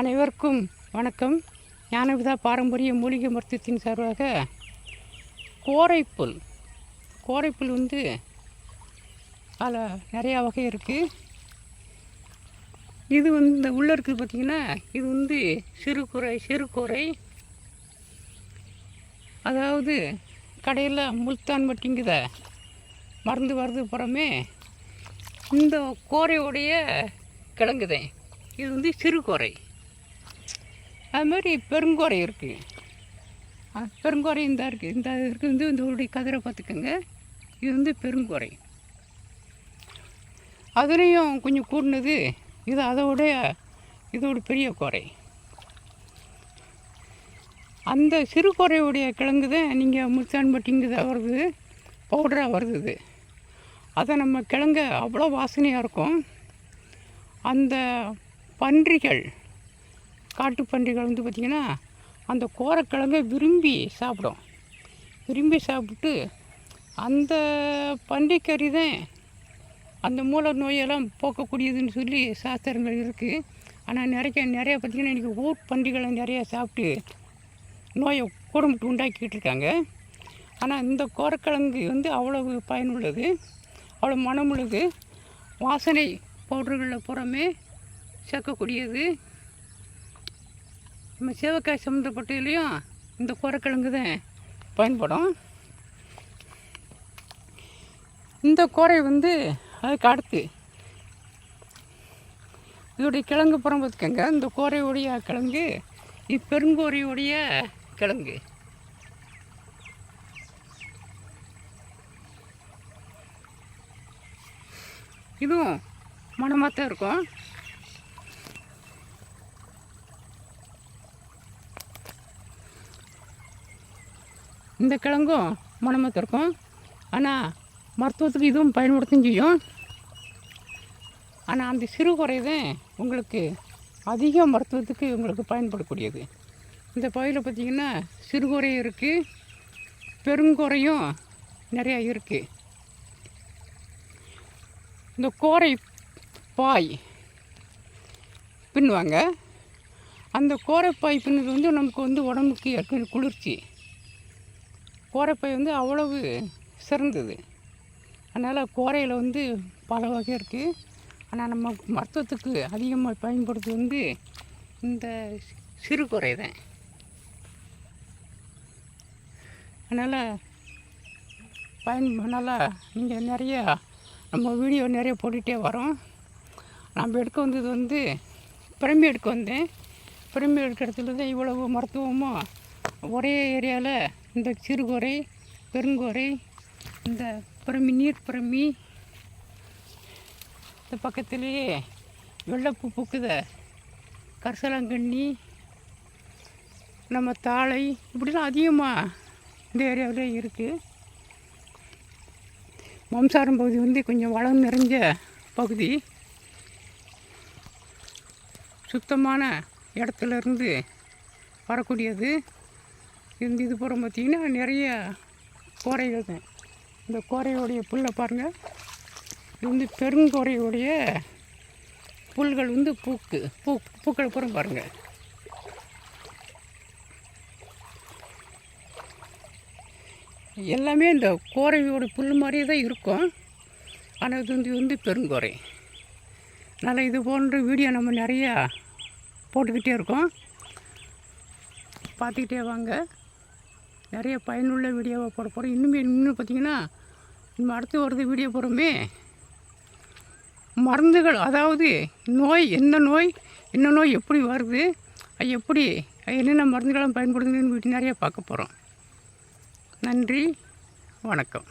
அனைவருக்கும் வணக்கம். ஞானவிதா பாரம்பரிய மூலிகை மருத்துவத்தின் சார்பாக கோரைப்புல் அதில் நிறையா வகை இருக்குது. இது இந்த உள்ளே இருக்குது பார்த்திங்கன்னா, இது சிறுகோரை. அதாவது கடையில் முல்தான் மட்டிங்குத மருந்து வருது புறமே இந்த கோரையோடைய கிழங்குதேன். இது சிறுகோரை. அது மாதிரி பெருங்கோரை இருக்குது. பெருங்கோரை இந்த இருக்குது இதோடைய கதிரை பார்த்துக்கோங்க. இது பெருங்கோரை. அதுலேயும் கொஞ்சம் கூடினது இது. இதோட பெரிய கோரை. அந்த சிறுகோரையுடைய கிழங்கு தான் நீங்கள் முல்தான் மட்டிங்குதான் வருது, பவுடராக வருது. அதை நம்ம கிழங்க அவ்வளோ வாசனையாக இருக்கும். அந்த பன்றிகள், காட்டு பன்றிகள் பார்த்திங்கன்னா அந்த கோரைக்கிழங்கை விரும்பி சாப்பிட்டு அந்த பன்றிக்கறி தான் அந்த மூல நோயெல்லாம் போக்கக்கூடியதுன்னு சொல்லி சாஸ்திரங்கள் இருக்குது. ஆனால் நிறைய பார்த்திங்கன்னா இன்றைக்கி ஊர் பன்றிகளை நிறையா சாப்பிட்டு நோயை கூடமுட்டு உண்டாக்கிட்டு இருக்காங்க. ஆனால் இந்த கோரைக்கிழங்கு அவ்வளவு பயனுள்ளது, அவ்வளோ மனமுள்ளது. வாசனை பவுடர்களில் புறமே சேர்க்கக்கூடியது. நம்ம சேவக்காய் சம்மந்தப்பட்டதுலேயும் இந்த கோரைக்கிழங்கு தான் பயன்படும். இந்த கோரை அதுக்கு அடுத்து இதோடைய கிழங்கு புறம் பார்த்துக்கங்க. இந்த கோரையுடைய கிழங்கு பெருங்கோரையுடைய கிழங்கு. இதுவும் மணமாக தான் இருக்கும். இந்த கிழங்கும் மணமாக தான் இருக்கும். ஆனால் மருத்துவத்துக்கு இதுவும் பயன்படுத்தும் செய்யும். ஆனால் அந்த சிறுகோரை தான் உங்களுக்கு அதிக மருத்துவத்துக்கு உங்களுக்கு பயன்படக்கூடியது. இந்த பகுதியில் பார்த்திங்கன்னா சிறுகோரையும் இருக்குது, பெருங்கோரையும் நிறையா இருக்குது. இந்த கோரை பாய் பின்னுவாங்க. அந்த கோரைப்பாய் பின்னது நமக்கு உடம்புக்கு குளிர்ச்சி. கோரைப்பாய் அவ்வளவு சிறந்தது. அதனால் கோரையில் பல வகை இருக்குது. ஆனால் நம்ம மருத்துவத்துக்கு அதிகமாக பயன்படுத்துவது இந்த சிறுகோரை தான். அதனால் நீங்கள் நிறையா நம்ம வீடியோ நிறைய போட்டுகிட்டே வரோம். நம்ம எடுக்க வந்தது பிரம்பி எடுக்க வந்தேன். பிரம்பி எடுக்கிற இடத்துல தான் இவ்வளவு மருத்துவமும் ஒரே ஏரியாவில் இந்த சிறுகோரை, பெருங்கோரை, இந்த நீர் பிரம்பி, இந்த பக்கத்துலேயே வெள்ளைப்பூ பூக்குத கரிசலாங்கண்ணி, நம்ம தாழை, இப்படிலாம் அதிகமாக இந்த ஏரியாவில் இருக்குது. மம்சாரம் பகுதி கொஞ்சம் வளம் நிறைஞ்ச பகுதி. சுத்தமான இடத்துலேருந்து வரக்கூடியது. இது புறம் பார்த்திங்கன்னா நிறைய கோரைகள் தான். இந்த கோரையோடைய புல்லை பாருங்கள். இது பெருங்கோரையோடைய புல்கள் பூக்கள் புறம் பாருங்கள். எல்லாமே இந்த கோரையோட புல் மாதிரியே தான் இருக்கும். ஆனால் இது பெருங்கோரை. அதனால் இது போன்ற வீடியோ நம்ம நிறையா போட்டுக்கிட்டே இருக்கோம். பார்த்துக்கிட்டே வாங்க. நிறைய பயனுள்ள வீடியோவை போட போகிறோம். இன்னும் பார்த்திங்கன்னா நம்ம அடுத்து வருது வீடியோ போகிறோமே மருந்துகள். அதாவது என்ன நோய் எப்படி வருது, எப்படி என்னென்ன மருந்துகளும் பயன்படுத்துன்னு நிறைய பார்க்க போகிறோம். நன்றி, வணக்கம்.